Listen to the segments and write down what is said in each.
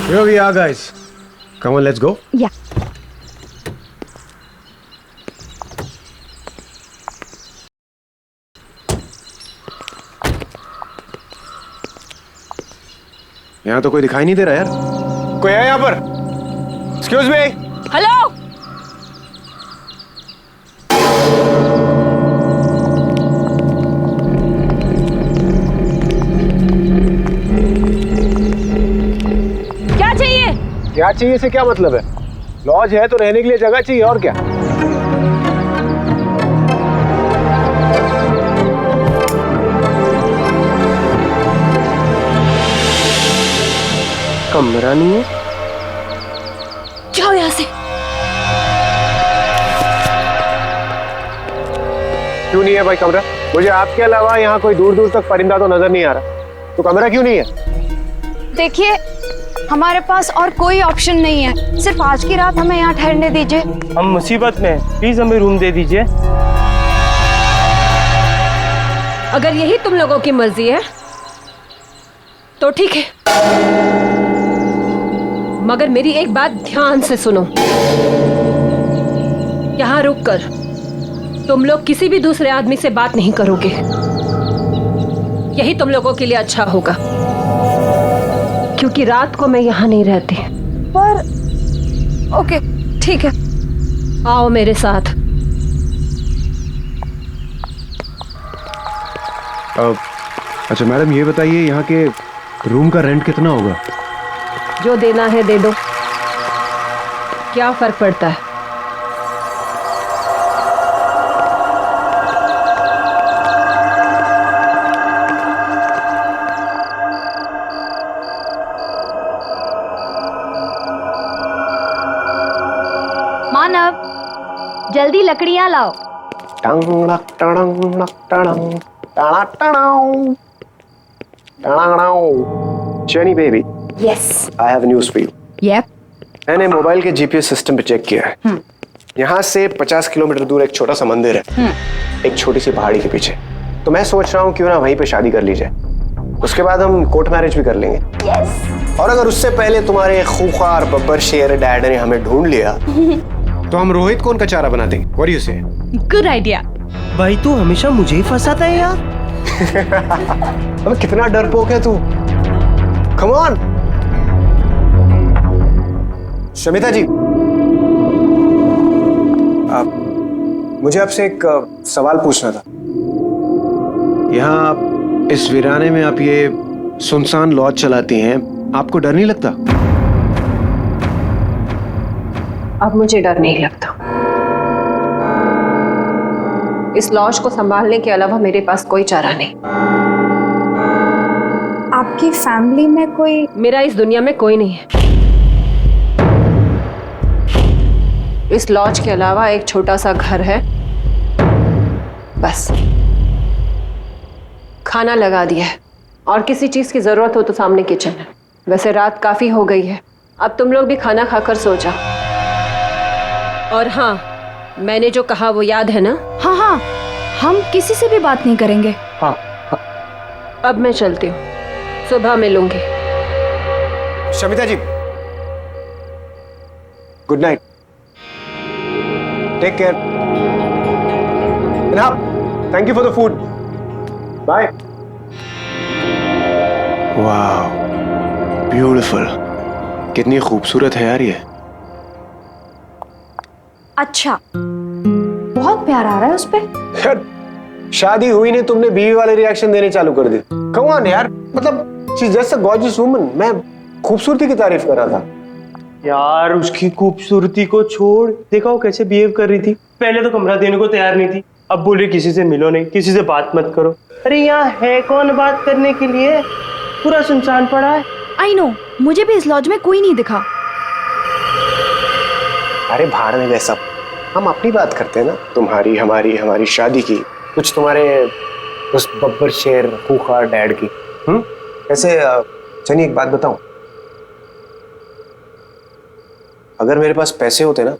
Here we are, guys. Come on, let's go. Yeah. यहाँ तो कोई दिखाई नहीं दे रहा यार। कोई है यहाँ पर? Excuse me. हेलो। क्या चाहिए? क्या चाहिए से क्या मतलब है? लॉज है तो रहने के लिए जगह चाहिए, और क्या? कमरा नहीं है? जाओ यहाँ से। क्यों नहीं है भाई कमरा? मुझे आपके अलावा यहाँ कोई दूर दूर तक परिंदा तो नजर नहीं आ रहा, तो कमरा क्यों नहीं है? देखिए, हमारे पास और कोई ऑप्शन नहीं है, सिर्फ आज की रात हमें यहाँ ठहरने दीजिए। हम मुसीबत में हैं, प्लीज हमें रूम दे दीजिए। अगर यही तुम लोगों की मर्जी है तो ठीक है, मगर मेरी एक बात ध्यान से सुनो। यहाँ रुककर तुम लोग किसी भी दूसरे आदमी से बात नहीं करोगे, यही तुम लोगों के लिए अच्छा होगा, क्योंकि रात को मैं यहाँ नहीं रहती। पर ओके, ठीक है। आओ मेरे साथ। अच्छा मैडम, ये बताइए यहाँ के रूम का रेंट कितना होगा? जो देना है दे दो, क्या फर्क पड़ता है? मानव, जल्दी लकड़ियां लाओ। Jenny baby, yes. I have news for you. Yup. मैंने मोबाइल के जीपीएस सिस्टम पे चेक किया है। यहाँ से 50 किलोमीटर दूर एक छोटा सा मंदिर है, एक छोटी सी पहाड़ी के पीछे। तो मैं सोच रहा हूँ क्यों ना वहीं पे शादी कर ली जाए, उसके बाद हम कोर्ट मैरिज भी कर लेंगे। यस। और अगर उससे पहले तुम्हारे खूंखार बब्बर शेर डैड ने हमें ढूंढ लिया तो हम रोहित को उनका चारा बना देंगे। व्हाट डू यू से? Good idea. भाई तू हमेशा मुझे ही फंसाता है यार। अबे कितना डरपोक है तू। Come on. शमिता जी, मुझे आपसे एक सवाल पूछना था। यहाँ इस वीराने में आप ये सुनसान लॉज चलाती हैं, आपको डर नहीं लगता? अब मुझे डर नहीं लगता। इस लॉज को संभालने के अलावा मेरे पास कोई चारा नहीं। आपकी फैमिली में कोई? मेरा इस दुनिया में कोई नहीं है। इस लॉज के अलावा एक छोटा सा घर है, बस। खाना लगा दिया है, और किसी चीज की जरूरत हो तो सामने किचन है। वैसे रात काफी हो गई है, अब तुम लोग भी खाना खाकर सो जाओ। और हाँ, मैंने जो कहा वो याद है ना? हाँ हाँ, हम किसी से भी बात नहीं करेंगे। हाँ। अब मैं चलती हूँ, सुबह मिलूंगी। Shamita ji, good night, take care, thank you for the food, bye. वाह, ब्यूटीफुल, कितनी खूबसूरत है यार ये। अच्छा, बहुत प्यार आ रहा है उस पे। यार शादी हुई नहीं, तुमने बीवी वाले रिएक्शन देने चालू कर दी। कम ऑन यार, मतलब she is just a gorgeous woman. मैं खूबसूरती की तारीफ कर रहा था। यार उसकी खूबसूरती को छोड़, देखा वो कैसे बिहेव कर रही थी। पहले तो कमरा देने को तैयार नहीं थी, अब बोल रही किसी से मिलो नहीं, किसी से बात मत करो। अरे यहाँ है कौन बात करने के लिए? पूरा सुनसान पड़ा है। आई नो, मुझे भी इस लॉज में कोई नहीं दिखा। अरे भाड़ में वैसा, हम अपनी बात करते हैं ना, तुम्हारी हमारी हमारी शादी की, कुछ तुम्हारे उस बब्बर शेर खूंखार डैड की। ऐसे चलिए एक बात बताऊं, अगर मेरे पास पैसे होते ना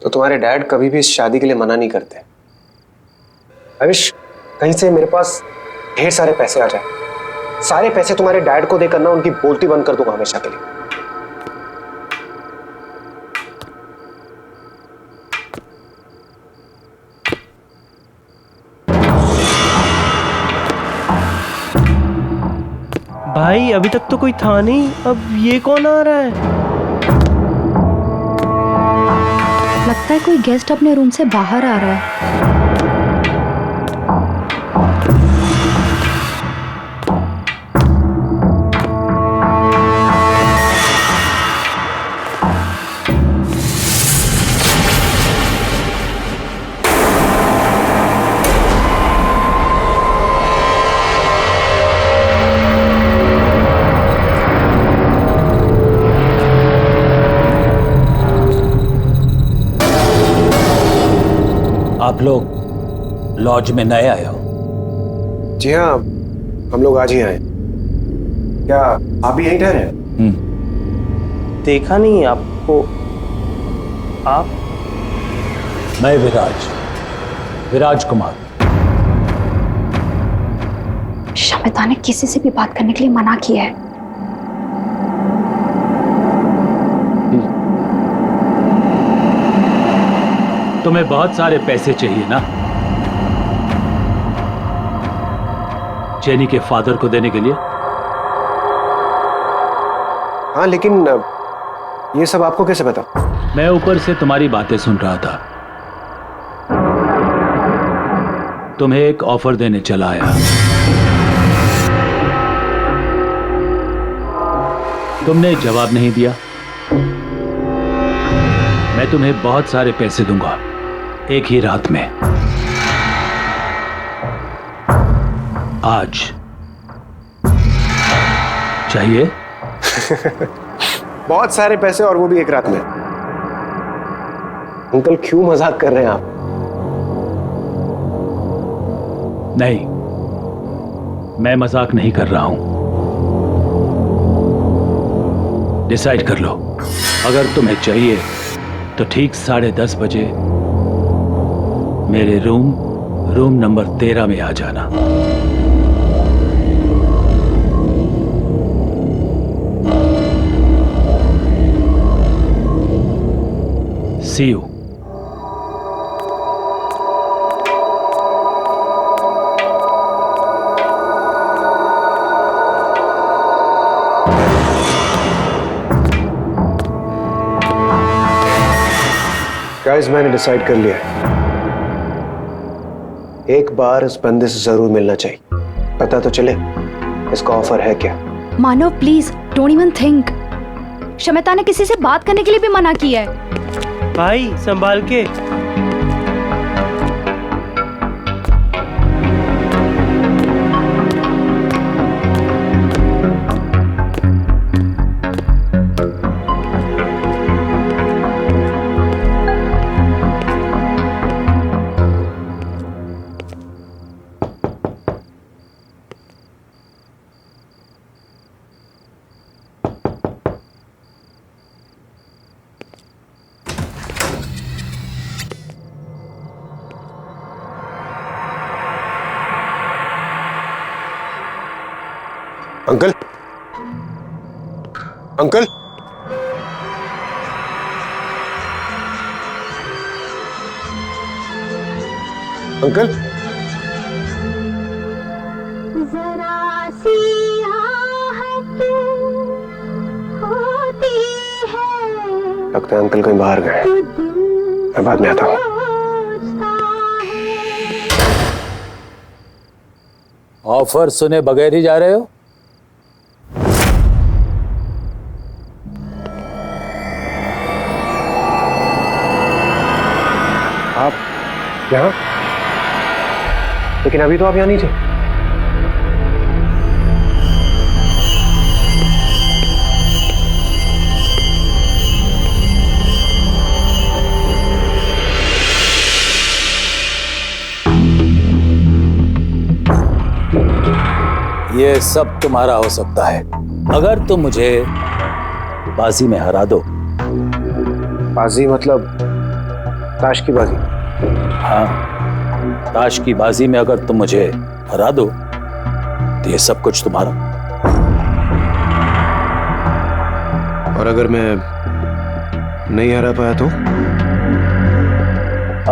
तो तुम्हारे डैड कभी भी इस शादी के लिए मना नहीं करते। आई विश कहीं से मेरे पास ढेर सारे पैसे आ जाए, सारे पैसे तुम्हारे डैड को देकर ना उनकी बोलती बंद कर दूंगा हमेशा के लिए। भाई अभी तक तो कोई था नहीं, अब ये कौन आ रहा है? लगता है कोई गेस्ट अपने रूम से बाहर आ रहा है। आप लोग लॉज में नए आए हो? जी हाँ, हम लोग आज ही आए। क्या आप भी यहीं ठहरे हैं? देखा नहीं आपको। आप? मैं विराज कुमार। शमिता ने किसी से भी बात करने के लिए मना किया है। तुम्हें बहुत सारे पैसे चाहिए ना, जेनी के फादर को देने के लिए? हाँ, लेकिन ये सब आपको कैसे पता? मैं ऊपर से तुम्हारी बातें सुन रहा था। तुम्हें एक ऑफर देने चला आया। तुमने जवाब नहीं दिया। मैं तुम्हें बहुत सारे पैसे दूंगा एक ही रात में। आज चाहिए? बहुत सारे पैसे, और वो भी एक रात में। अंकल क्यों मजाक कर रहे हैं आप? नहीं, मैं मजाक नहीं कर रहा हूं। डिसाइड कर लो। अगर तुम्हें चाहिए तो ठीक 10:30 बजे मेरे रूम नंबर 13 में आ जाना। See you. गाइस, मैंने डिसाइड कर लिया है। एक बार इस बंदे से जरूर मिलना चाहिए। पता तो चले इसका ऑफर है क्या। Manav please don't even think. Shamita ने किसी से बात करने के लिए भी मना किया है। भाई संभाल के। अंकल, अंकल, अंकल, जरा सी आहट होती है। लगता है अंकल कहीं बाहर गए। मैं बाद में आता हूँ। ऑफर सुने बगैर ही जा रहे हो? आप यहाँ? लेकिन अभी तो आप यहाँ नहीं थे। ये सब तुम्हारा हो सकता है अगर तुम मुझे बाजी में हरा दो। बाजी मतलब ताश की बाजी? हाँ, ताश की बाजी में अगर तुम मुझे हरा दो तो ये सब कुछ तुम्हारा। और अगर मैं नहीं हरा पाया तो?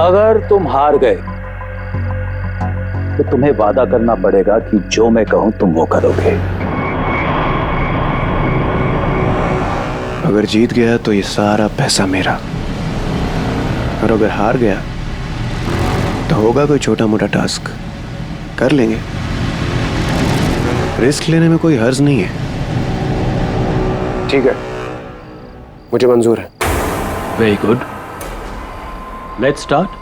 अगर तुम हार गए तो तुम्हें वादा करना पड़ेगा कि जो मैं कहूं तुम वो करोगे। अगर जीत गया तो ये सारा पैसा मेरा, और अगर हार गया तो होगा कोई छोटा मोटा टास्क, कर लेंगे। रिस्क लेने में कोई हर्ज नहीं है। ठीक है, मुझे मंजूर है। Very good, let's start.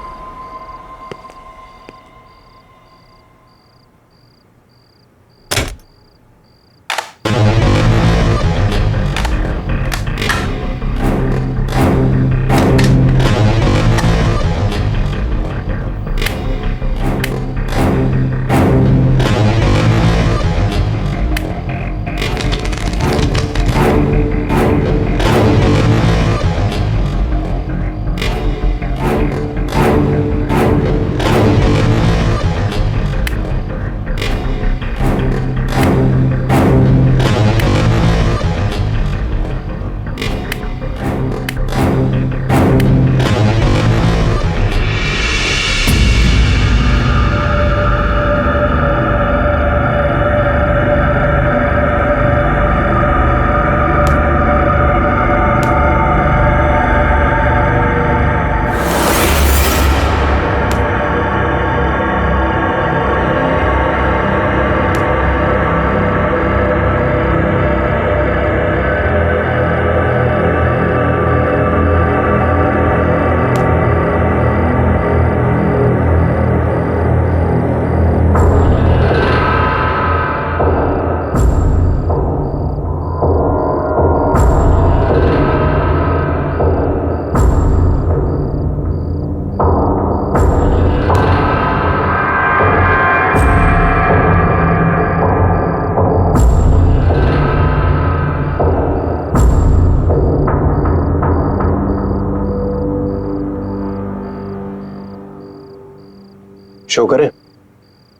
Show करें?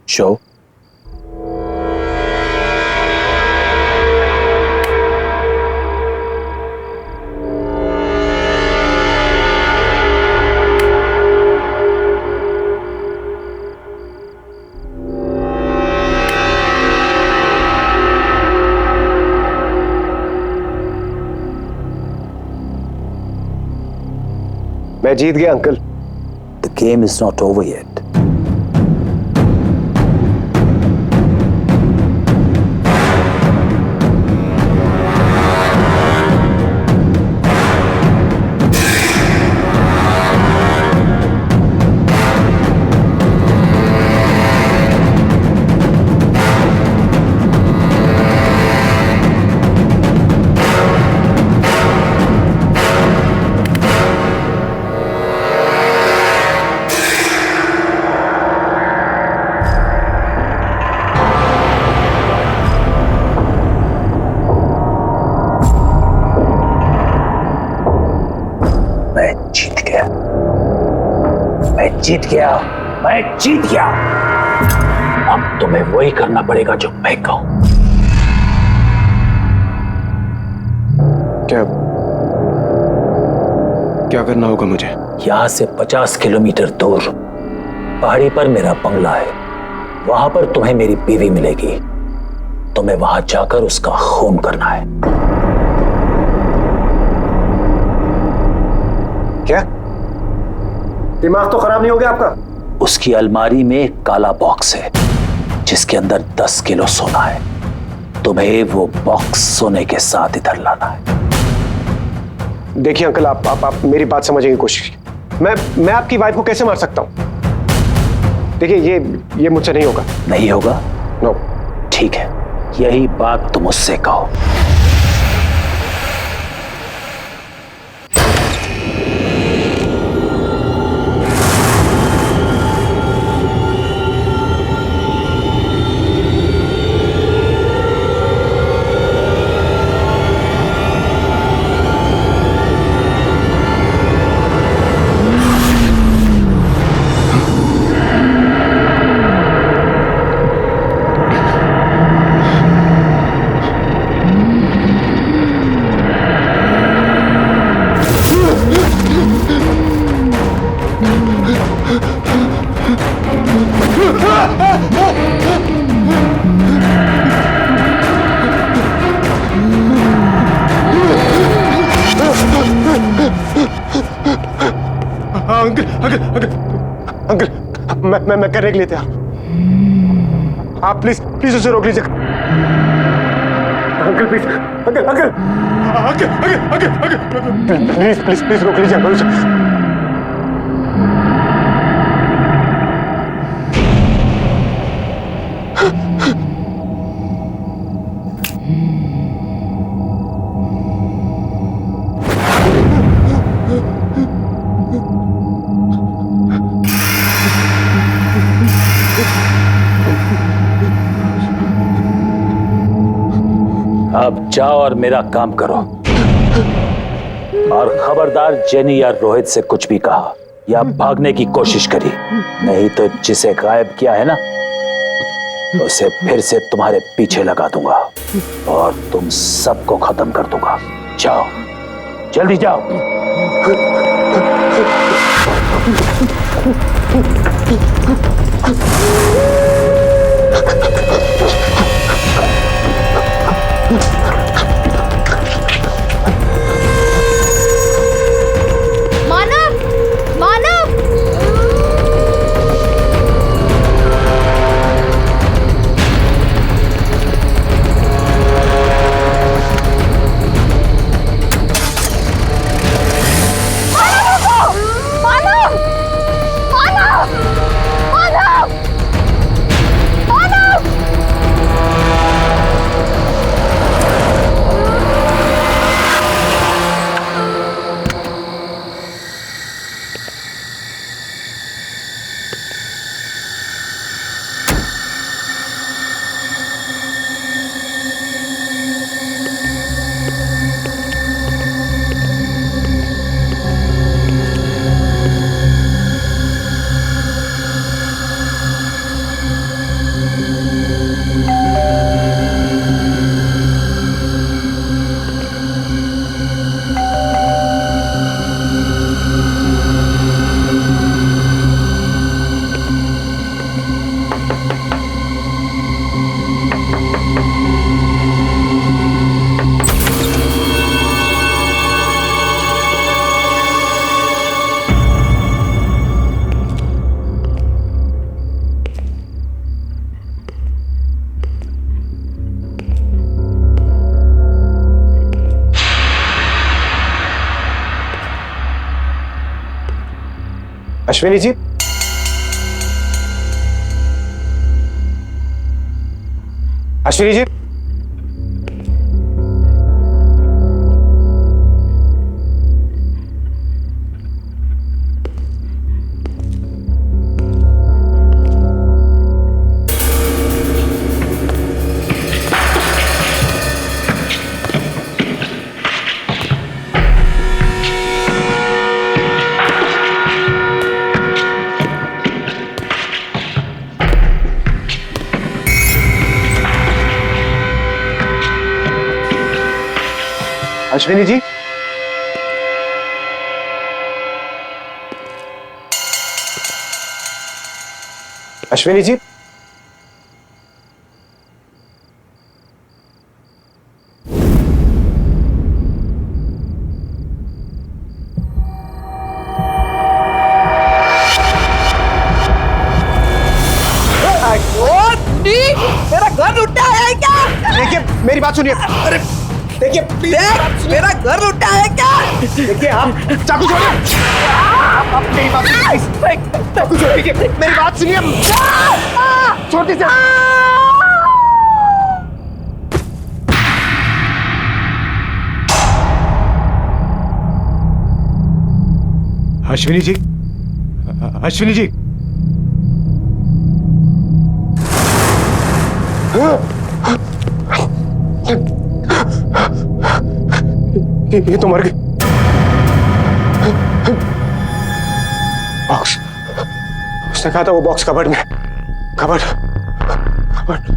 शो। मैं जीत गया uncle. The game is not over yet. जीत गया, मैं जीत गया। अब तुम्हें वही करना पड़ेगा जो मैं कहूं। क्या क्या करना होगा मुझे? यहां से 50 किलोमीटर दूर पहाड़ी पर मेरा बंगला है। वहां पर तुम्हें मेरी बीवी मिलेगी। तुम्हें वहां जाकर उसका खून करना है। क्या? दिमाग तो खराब नहीं हो गया आपका? उसकी अलमारी में एक काला बॉक्स है जिसके अंदर 10 किलो सोना है। तुम्हें वो बॉक्स सोने के साथ इधर लाना है। देखिए अंकल, आप मेरी बात समझने की कोशिश कीजिए। मैं आपकी वाइफ को कैसे मार सकता हूं? देखिए ये मुझसे नहीं होगा। नहीं होगा? नो। ठीक है, यही बात तुम उससे कहो। अंकल अंकल अंकल मैं करने के लिए तैयार। आप प्लीज प्लीज उसे रोक लीजिए uncle, please uncle uncle uncle uncle uncle please please please रोक लीजिए अंकल उसे। अब जाओ और मेरा काम करो, और खबरदार जेनी या रोहित से कुछ भी कहा या भागने की कोशिश करी, नहीं तो जिसे गायब किया है ना उसे फिर से तुम्हारे पीछे लगा दूंगा और तुम सबको खत्म कर दूंगा। जाओ जल्दी जाओ। मानव, मानव, मानव, मानव, मानव, मानव। अश्विनी जी, अश्विनी जी, अश्विनी जी, अश्विनी जी, मेरा घर लुटा है क्या? देखिए मेरी बात सुनिए। अरे देखिए देख, मेरा घर लुटा है क्या? देखिए आप चाकू छोड़िए। आप मेरी बात सुनिए। चाकू छोड़िए, मेरी बात सुनिए। छोड़ दीजिए। अश्विनी जी, अश्विनी जी, ये तो मर गई। बॉक्स, उसने कहा था वो बॉक्स कबर्ड में। Cupboard, cupboard.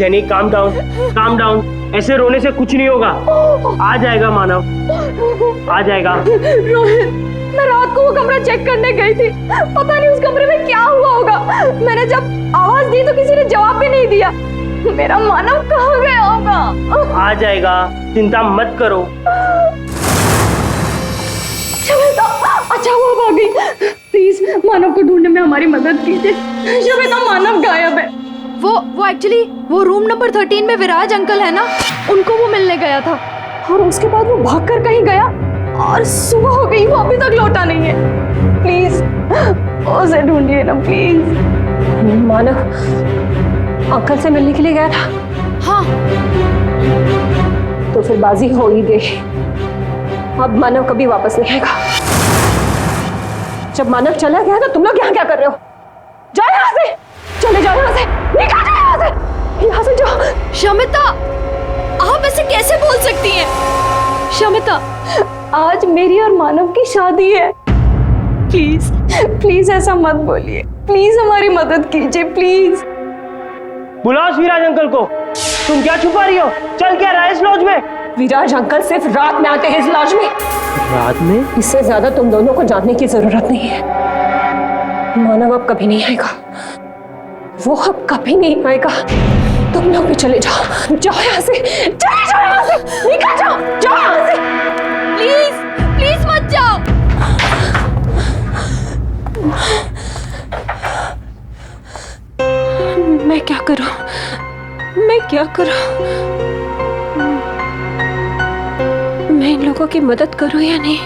Jenny calm down, ऐसे रोने से कुछ नहीं होगा। आ जाएगा मानव, आ जाएगा। रोहित, मैं रात को वो कमरा चेक करने गई थी, पता नहीं उस कमरे में क्या हुआ होगा। मैंने जब आवाज दी तो किसी ने जवाब भी नहीं दिया। मेरा मानव कहाँ गया होगा? आ जाएगा, चिंता मत करो। शवेता, अच्छा वो अब आ गई। प्लीज मानव को ढूंढने में हमारी मदद कीजिए। शवेता, मानव गायब है। वो एक्चुअली वो रूम नंबर 13 में विराज अंकल है ना, उनको वो मिलने गया था और उसके बाद वो भागकर कहीं गया और सुबह हो गई, वो अभी तक लौटा नहीं है। प्लीज उसे ढूंढिए ना प्लीज। मानव अंकल से मिलने के लिए गया था? हाँ। तो फिर बाजी हो ही गई। अब मानव कभी वापस नहीं आएगा। जब मानव चला गया तो तुम लोग यहाँ क्या कर रहे हो? जाओ यहाँ से, चले जाओ यहाँ से, निकल जाओ यहाँ से जाओ। शमिता, आप ऐसे कैसे बोल सकती हैं? शमिता, आज मेरी और मानव की शादी है। प्लीज प्लीज ऐसा मत बोलिए, प्लीज हमारी मदद कीजिए प्लीज। बुलाओ विराज अंकल को। तुम क्या छुपा रही हो? चल क्या रहा है इस लॉज में? विराज अंकल सिर्फ रात में आते हैं इस लॉज में। रात में? इससे ज्यादा तुम दोनों को जानने की जरूरत नहीं है। मानव अब कभी नहीं आएगा, वो अब कभी नहीं आएगा। तुम लोग भी चले जाओ, जाओ यहाँ से, चले जाओ यहाँ से, निकल जाओ, जाओ यहाँ से। प्लीज प्लीज मत जाओ। मैं क्या करूं? मैं क्या करूं? मैं इन लोगों की मदद करूं या नहीं?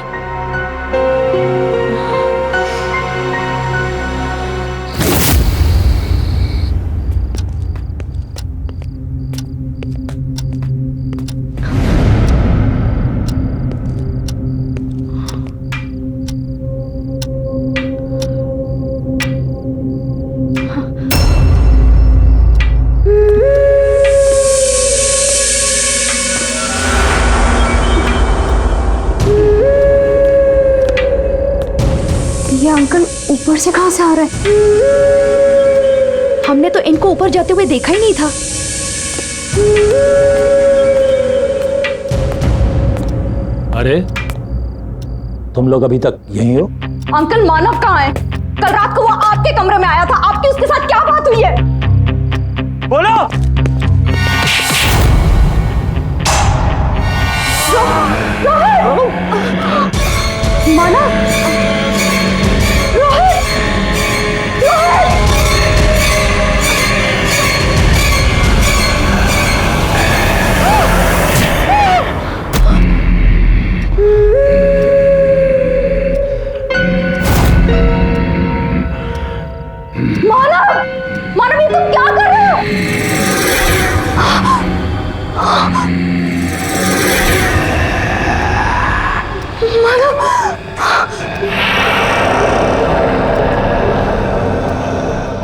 अंकल ऊपर से कहां से आ रहे हैं? हमने तो इनको ऊपर जाते हुए देखा ही नहीं था। अरे तुम लोग अभी तक यहीं हो? अंकल मानव कहाँ है? कल रात को वो आपके कमरे में आया था, आपकी उसके साथ क्या बात हुई है? बोलो। मानव, मानव ये तुम क्या कर रहे हो?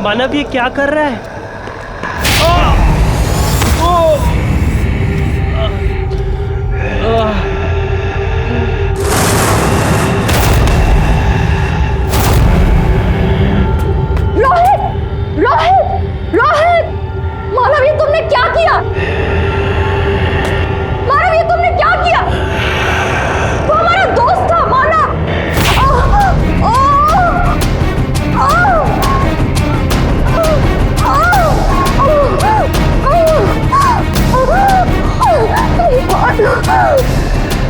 मानव ये क्या कर रहा है? रोहित, मानव ये तुमने क्या किया? मानव ये तुमने क्या किया? वो हमारा दोस्त था मानव।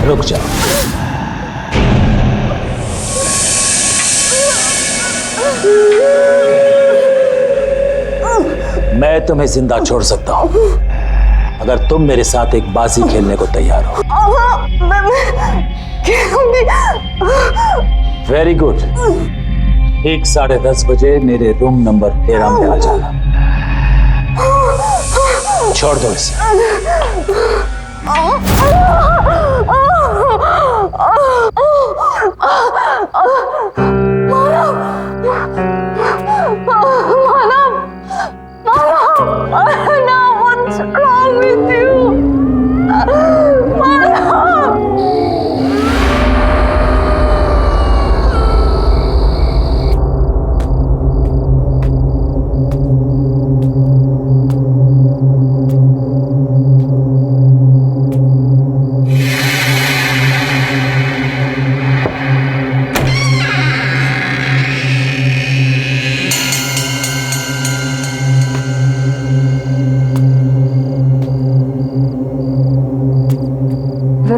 रुक जाओ। मैं तुम्हें जिंदा छोड़ सकता हूं अगर तुम मेरे साथ एक बाजी खेलने को तैयार हो। Very good. ठीक 10:30 बजे मेरे रूम नंबर 13 में आ जाना। छोड़ दो इसे। What's wrong with you?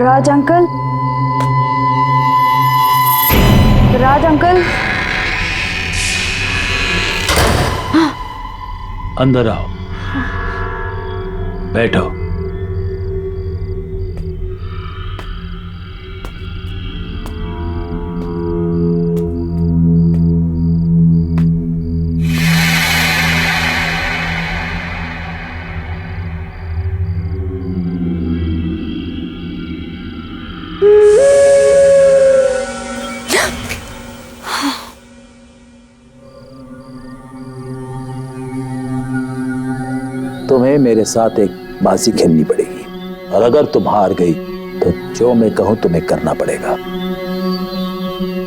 Raj uncle, Raj uncle, अंदर आओ, बैठो। तुम्हें मेरे साथ एक बाजी खेलनी पड़ेगी, और अगर तुम हार गई तो जो मैं कहूं तुम्हें करना पड़ेगा।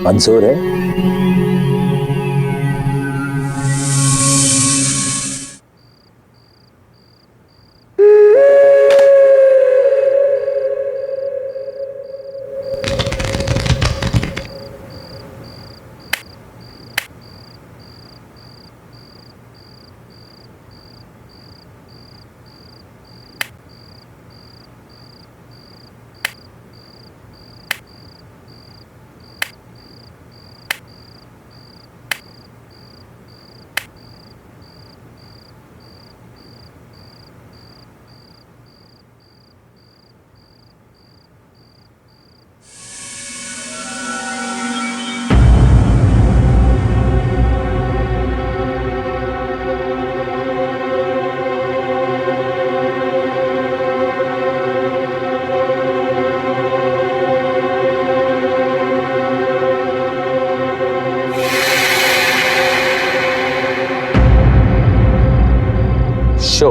मंजूर है? शो।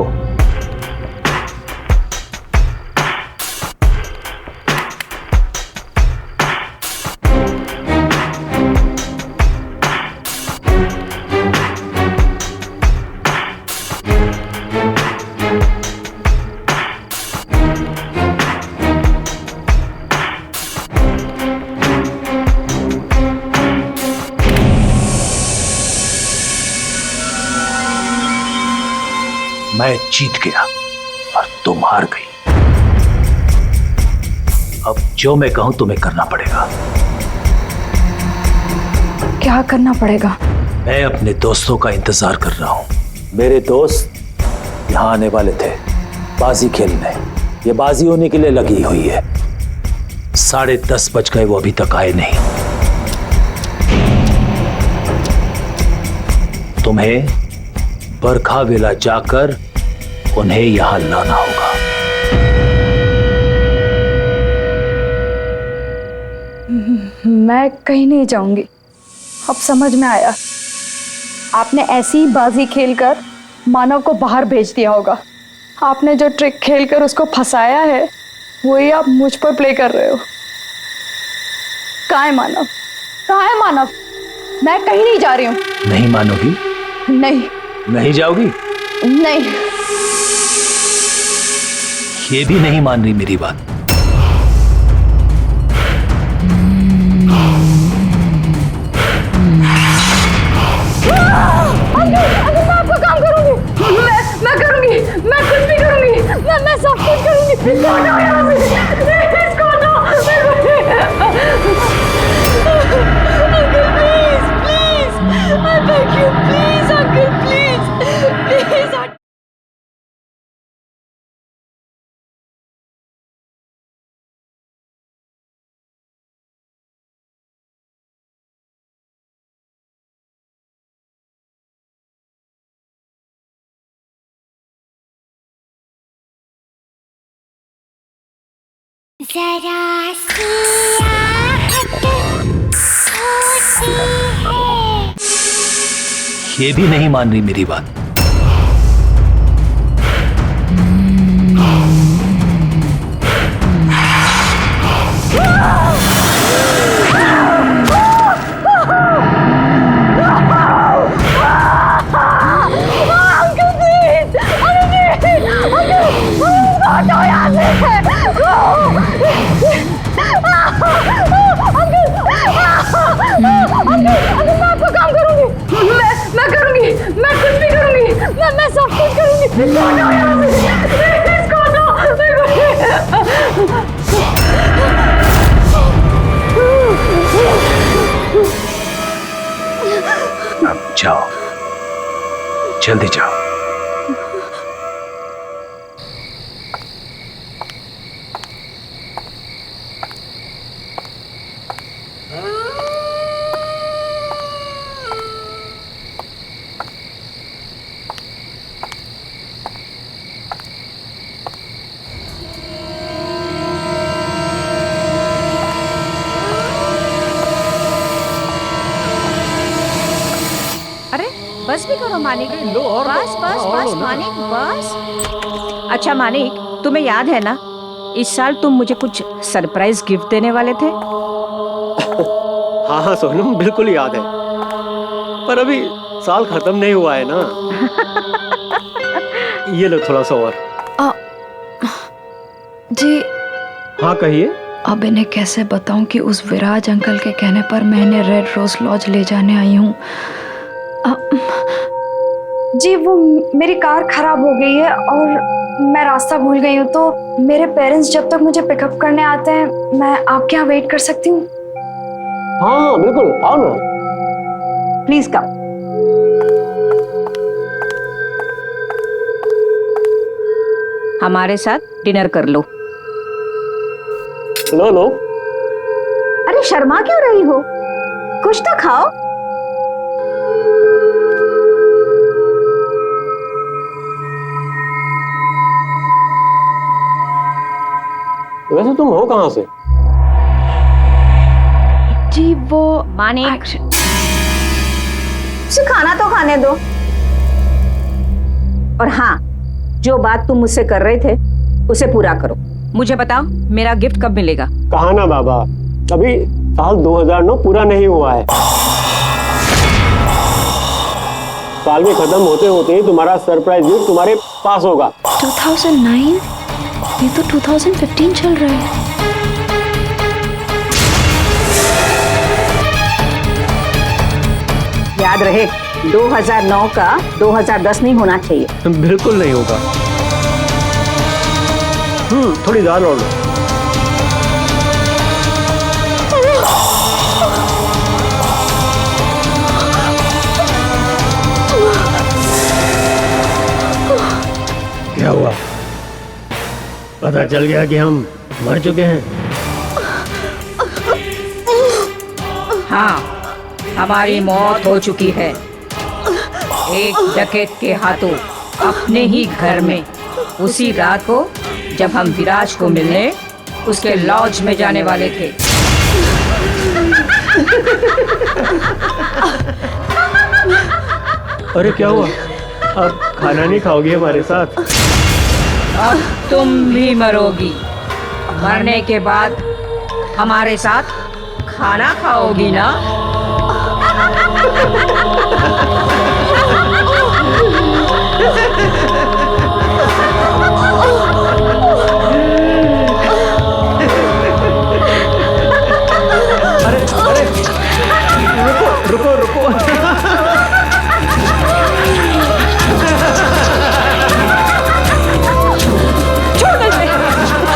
मैं जीत गया और तुम हार गई। अब जो मैं कहूं तुम्हें करना पड़ेगा। क्या करना पड़ेगा? मैं अपने दोस्तों का इंतजार कर रहा हूं। मेरे दोस्त यहां आने वाले थे बाजी खेलने। ये बाजी होने के लिए लगी हुई है। 10:30 बज गए, वो अभी तक आए नहीं। तुम्हें बरखा विला जाकर उन्हें यहां लाना होगा। मैं कहीं नहीं जाऊंगी। अब समझ में आया, आपने ऐसी बाजी खेलकर मानव को बाहर भेज दिया होगा। आपने जो ट्रिक खेलकर उसको फंसाया है वही आप मुझ पर प्ले कर रहे हो। कहाँ है मानव? कहाँ है मानव? मैं कहीं नहीं जा रही हूँ। नहीं मानोगी? नहीं। नहीं जाओगी? नहीं। ये भी नहीं मान रही मेरी बात? मैं आपका काम करूंगी। मैं करूंगी। मैं कुछ भी करूंगी। मैं सब कुछ करूंगी। इसको हटाओ यहाँ से। इसको हटाओ। Uncle please please, I beg you please uncle please please. जरा सी आहट होती है। ये भी नहीं मान रही मेरी बात? मैं आपका काम करूंगी। मैं करूंगी। मैं कुछ भी करूंगी। जाओ, जल्दी जाओ। अरे बस भी करो मानिक। बस बस बस मानिक बस। अच्छा मानिक, तुम्हें याद है ना, इस साल तुम मुझे कुछ सरप्राइज गिफ्ट देने वाले थे। हाँ हाँ सोनम, बिल्कुल याद है, पर अभी साल खत्म नहीं हुआ है ना। ये लो थोड़ा सा और। जी हाँ कहिए। अब इन्हें कैसे बताऊं कि उस विराज अंकल के कहने पर मैं इन्हें रेड रोज लॉज ले जाने आई हूँ। जी वो मेरी कार खराब हो गई है और मैं रास्ता भूल गई हूँ, तो मेरे पेरेंट्स जब तक मुझे पिकअप करने आते हैं मैं आपके यहाँ वेट कर सकती हूँ? हाँ हाँ बिल्कुल, आओ ना। Please come. हमारे साथ डिनर कर लो। लो लो। अरे शर्मा क्यों रही हो, कुछ तो खाओ। वैसे तुम हो कहाँ से? जी वो मानिक, उसे खाना तो खाने दो। और हाँ, जो बात तुम मुझसे कर रहे थे उसे पूरा करो। मुझे बताओ मेरा गिफ्ट कब मिलेगा? कहा ना बाबा, अभी साल 2009 पूरा नहीं हुआ है। साल में खत्म होते होते ही तुम्हारा सरप्राइज गिफ्ट तुम्हारे पास होगा। 2009? ये तो 2015 चल रहा है। याद रहे 2009 का 2010 नहीं होना चाहिए। बिल्कुल नहीं होगा। थोड़ी दाल और लो। क्या हुआ? पता चल गया कि हम मर चुके हैं? हाँ, हमारी मौत हो चुकी है एक डकैत के हाथों, अपने ही घर में, उसी रात को जब हम विराज को मिलने उसके लॉज में जाने वाले थे। अरे क्या हुआ? अब खाना नहीं खाओगी हमारे साथ? अब तुम भी मरोगी। मरने के बाद हमारे साथ खाना खाओगी ना? अरे अरे रुको रुको रुको।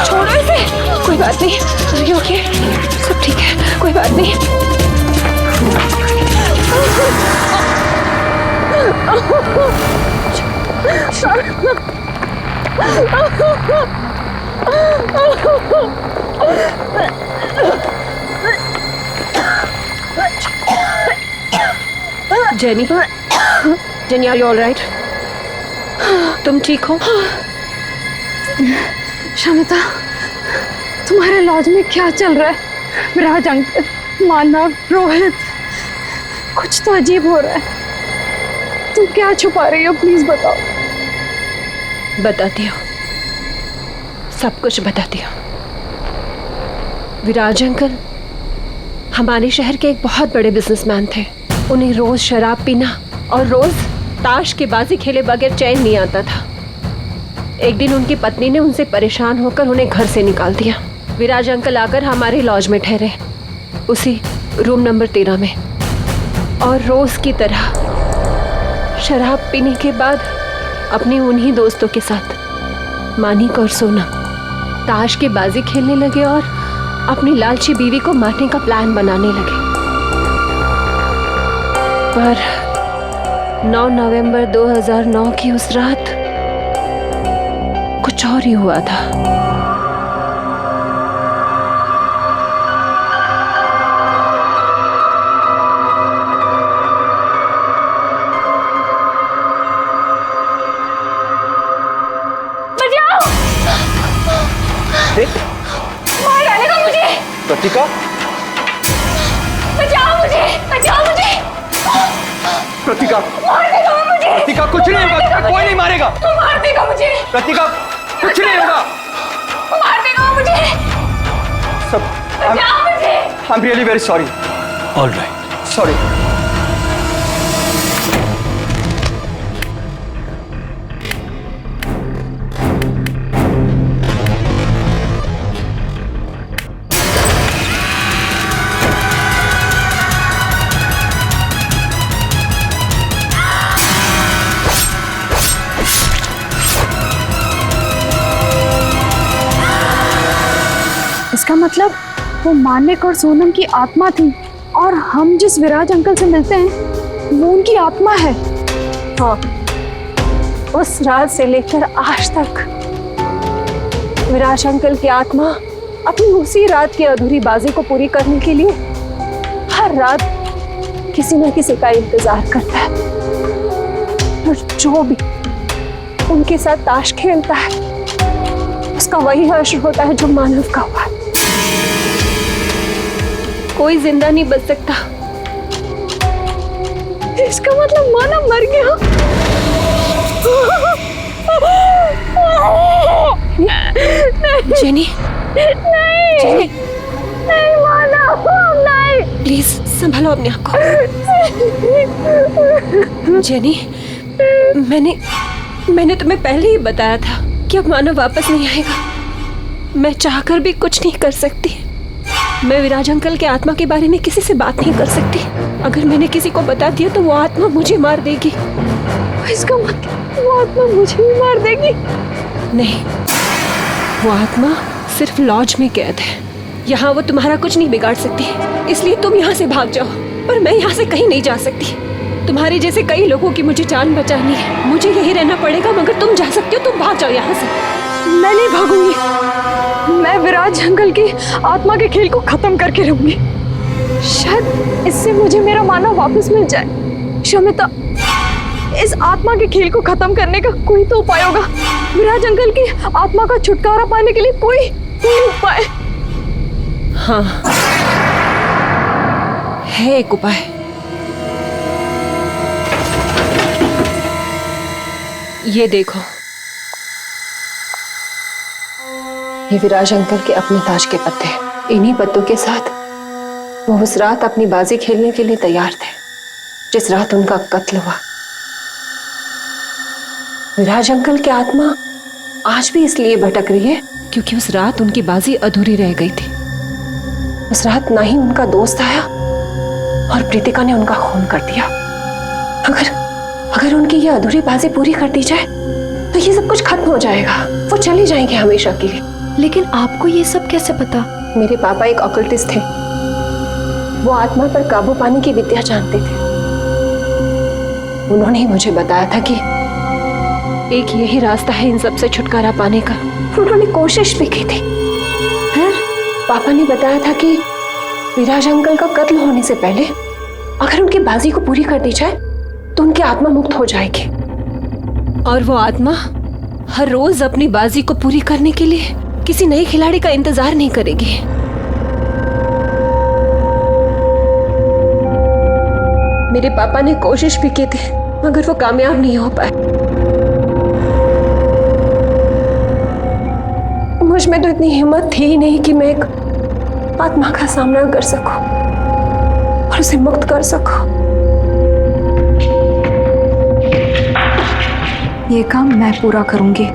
छोड़ो इसे, कोई बात नहीं। अरे ओके, सब ठीक है, कोई बात नहीं। Jenny, Jenny are you all right? तुम ठीक हो? शमिता, तुम्हारे लॉज में क्या चल रहा है? विराज अंकल, मानव, रोहित, कुछ तो अजीब हो रहा है। तुम क्या छुपा रही हो? प्लीज बताओ। बताती हूँ, सब कुछ बताती हूँ। विराज अंकल हमारे शहर के एक बहुत बड़े बिजनेसमैन थे। उन्हें रोज शराब पीना और रोज ताश के बाजी खेले बगैर चैन नहीं आता था। एक दिन उनकी पत्नी ने उनसे परेशान होकर उन्हें घर से निकाल दिया। विराज अंकल आकर हमारे लॉज में ठहरे, उसी रूम नंबर 13 में, और रोज की तरह शराब पीने के बाद अपने उन्हीं दोस्तों के साथ मानिक और सोनम ताश की बाजी खेलने लगे और अपनी लालची बीवी को मारने का प्लान बनाने लगे। पर 9 नवंबर 2009 की उस रात कुछ और ही हुआ था। मार डालेगा मुझे। प्रतिका, बचाओ मुझे, बचाओ मुझे। प्रतिका, मार देगा वो मुझे। प्रतिका, कुछ नहीं होगा, कोई नहीं मारेगा। मार देगा मुझे, प्रतिका, कुछ नहीं होगा। मार देगा वो मुझे। सब बचाओ मुझे। I'm really very sorry. All right. Sorry. इसका मतलब वो मानिक और सोनम की आत्मा थी और हम जिस विराज अंकल से मिलते हैं वो उनकी आत्मा है। हाँ, उस रात से लेकर आज तक विराज अंकल की आत्मा अपनी उसी रात की अधूरी बाजी को पूरी करने के लिए हर रात किसी न किसी का इंतजार करता है और जो भी उनके साथ ताश खेलता है उसका वही हश्र होता है जो मानव का हुआ। कोई जिंदा नहीं बच सकता। इसका मतलब मानव मर गया। जेनी, नहीं, नहीं मानव, नहीं। प्लीज संभालो अपने आप को। जेनी, मैंने तुम्हें पहले ही बताया था कि अब मानव वापस नहीं आएगा। मैं चाहकर भी कुछ नहीं कर सकती। मैं विराज अंकल के आत्मा के बारे में किसी से बात नहीं कर सकती। अगर मैंने किसी को बता दिया तो वो आत्मा मुझे मार देगी। इसका मतलब वो आत्मा मुझे भी मार देगी? नहीं, वो आत्मा सिर्फ लॉज में कैद है। यहाँ वो तुम्हारा कुछ नहीं बिगाड़ सकती, इसलिए तुम यहाँ से भाग जाओ। पर मैं यहाँ से कहीं नहीं जा सकती। तुम्हारे जैसे कई लोगों की मुझे जान बचानी है। मुझे यही रहना पड़ेगा, मगर तुम जा सकते हो। तुम भाग जाओ यहाँ से। मैं नहीं भागूंगी। मैं विराज अंकल की आत्मा के खेल को खत्म करके रहूंगी। शायद इससे मुझे मेरा मानव वापस मिल जाए। शमिता, इस आत्मा के खेल को खत्म करने का कोई तो उपाय होगा। विराज अंकल की आत्मा का छुटकारा पाने के लिए कोई उपाय। हाँ, है एक उपाय। ये देखो, ये विराज अंकल के अपने ताज के पत्ते हैं। इन्हीं पत्तों के साथ वो उस रात अपनी बाजी खेलने के लिए तैयार थे जिस रात उनका कत्ल हुआ। विराज अंकल की आत्मा आज भी इसलिए भटक रही है क्योंकि उस रात उनकी बाजी अधूरी रह गई थी। उस रात ना ही उनका दोस्त आया और प्रीतिका ने उनका खून कर दिया। अगर उनकी ये अधूरी बाजी पूरी कर दी जाए तो ये सब कुछ खत्म हो जाएगा। वो चले जाएंगे हमेशा के लिए। लेकिन आपको ये सब कैसे पता? मेरे पापा एक ऑकल्टिस्ट थे। वो आत्मा पर काबू पाने की विद्या जानते थे। उन्होंने ही मुझे बताया था कि एक यही रास्ता है इन सब से छुटकारा पाने का। उन्होंने कोशिश भी की थी। फिर पापा ने बताया था कि विराज अंकल का कत्ल होने से पहले अगर उनकी बाजी को पूरी कर दी जाए तो उनकी आत्मा मुक्त हो जाएगी और वो आत्मा हर रोज अपनी बाजी को पूरी करने के लिए किसी नए खिलाड़ी का इंतजार नहीं करेगी। मेरे पापा ने कोशिश भी की थी मगर वो कामयाब नहीं हो पाए। मुझ में तो इतनी हिम्मत थी ही नहीं कि मैं एक आत्मा का सामना कर सकूं और उसे मुक्त कर सकूं। ये काम मैं पूरा करूंगी।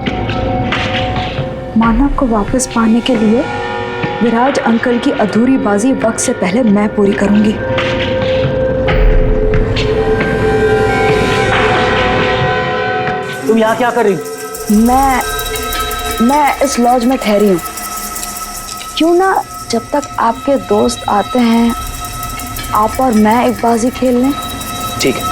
मानव को वापस पाने के लिए विराज अंकल की अधूरी बाजी वक्त से पहले मैं पूरी करूंगी। तुम यहाँ क्या कर रही? मैं इस लॉज में ठहरी हूँ। क्यों ना जब तक आपके दोस्त आते हैं आप और मैं एक बाजी खेल लें? ठीक है।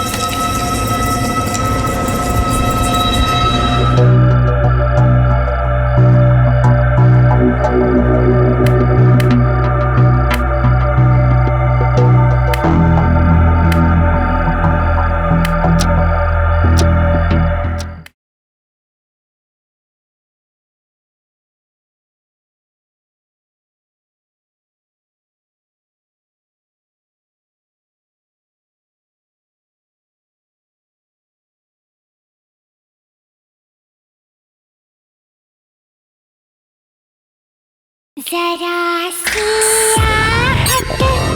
जरा सी आहट होती है।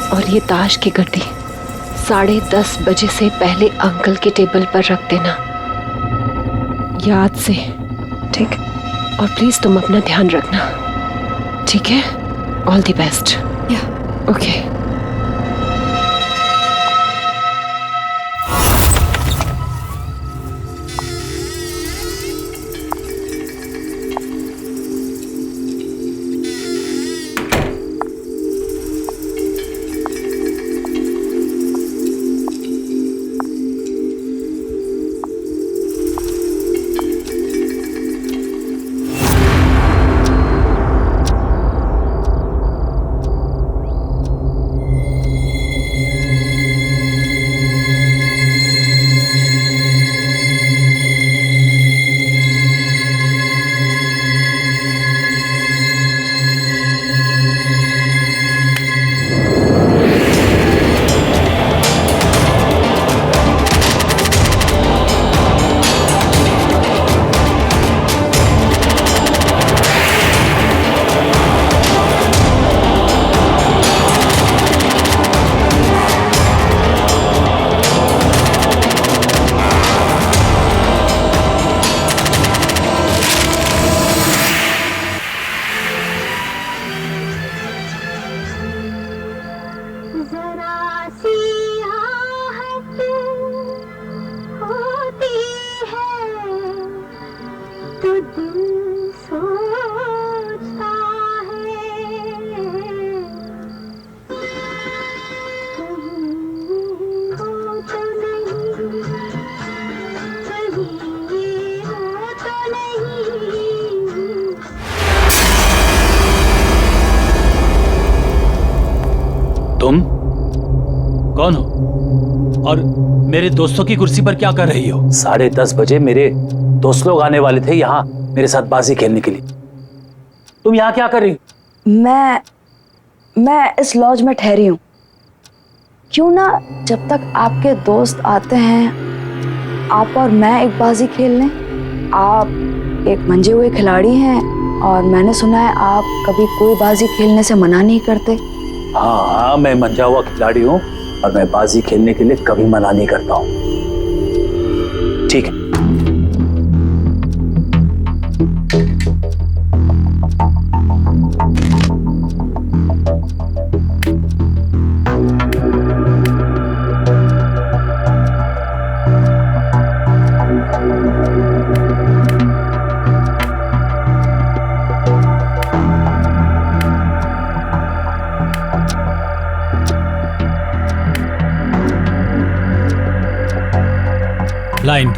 और ये ताश की गड्डी 10:30 बजे से पहले अंकल के टेबल पर रख देना, याद से, ठीक? और प्लीज तुम अपना ध्यान रखना, ठीक है? All the best. या ओके। तुम कौन हो और मेरे दोस्तों की कुर्सी पर क्या कर रही हो? 10:30 बजे मेरे दोस्त लोग आने वाले थे यहाँ मेरे साथ बाजी खेलने के लिए। तुम यहाँ क्या कर रही हो? मैं इस लॉज में ठहरी हूँ। क्यों ना जब तक आपके दोस्त आते हैं आप और मैं एक बाजी खेल लें। आप एक मंजे हुए खिलाड़ी हैं और मैंने सुना है आप कभी कोई बाजी खेलने से मना नहीं करते। हाँ, मैं मंजा हुआ खिलाड़ी हूँ और मैं बाजी खेलने के लिए कभी मना नहीं करता हूँ। ठीक है। ब्लाइंड।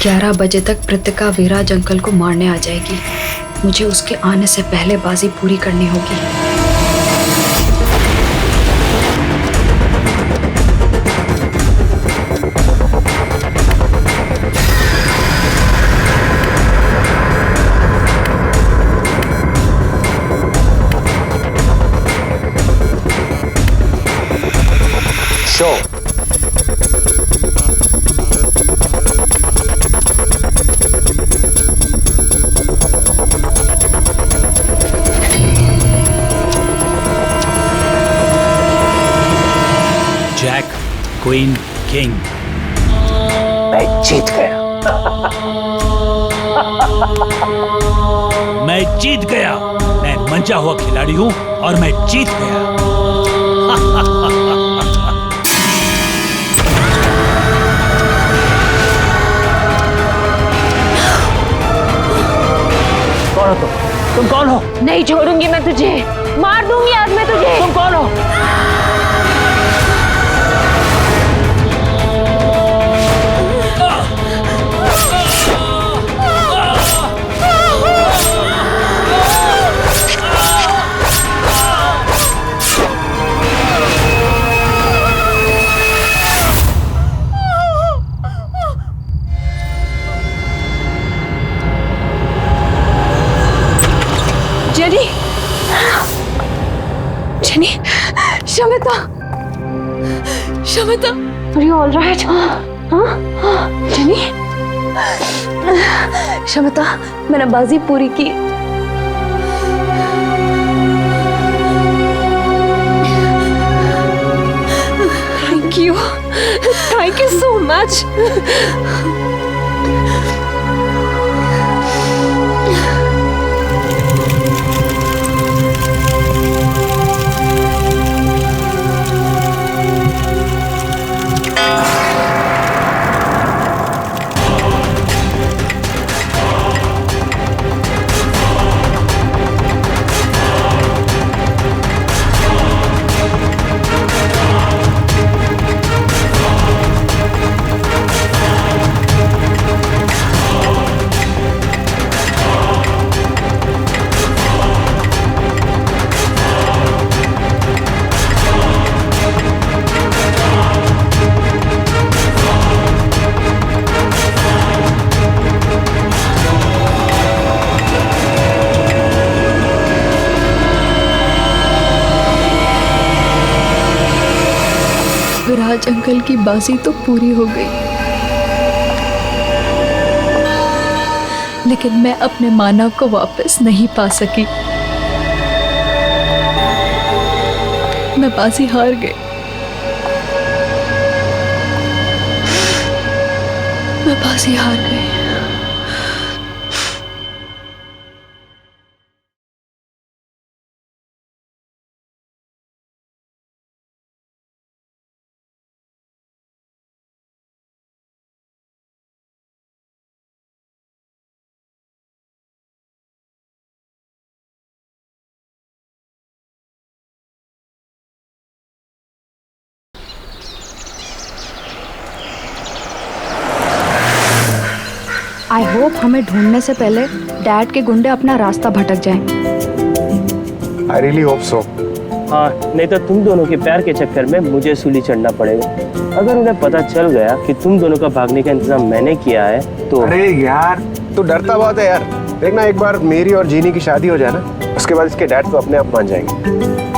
ग्यारह बजे तक कृतिका विराज अंकल को मारने आ जाएगी। मुझे उसके आने से पहले बाजी पूरी करनी होगी। शो। Jack, queen, king. मैं जीत गया। मैं जीत गया। मैं मंजा हुआ खिलाड़ी हूं और मैं जीत गया। हो तुम कौन हो? नहीं छोड़ूंगी मैं तुझे, मार दूंगी आज मैं तुझे। तुम कौन हो? Jenny, jenny, Shamita, Shamita, are you all right? हाँ, जेनी, शमिता, मैंने बाजी पूरी की। Thank you so much. Viraj uncle की बाजी तो पूरी हो गई, लेकिन मैं अपने मानव को वापस नहीं पा सकी। मैं बाजी हार गई। मैं बाजी हार गई। आई होप हमें ढूंढने से पहले डैड के गुंडे अपना रास्ता भटक जाएं। I really hope so. हाँ, नहीं तो तुम दोनों के प्यार के चक्कर में मुझे सूली चढ़ना पड़ेगा। अगर उन्हें पता चल गया कि तुम दोनों का भागने का इंतजाम मैंने किया है तो। अरे यार, तू डरता बहुत है यार। देखना, एक बार मेरी और जीनी की शादी हो जाए ना, उसके बाद इसके डैड तो अपने आप मान जाएंगे।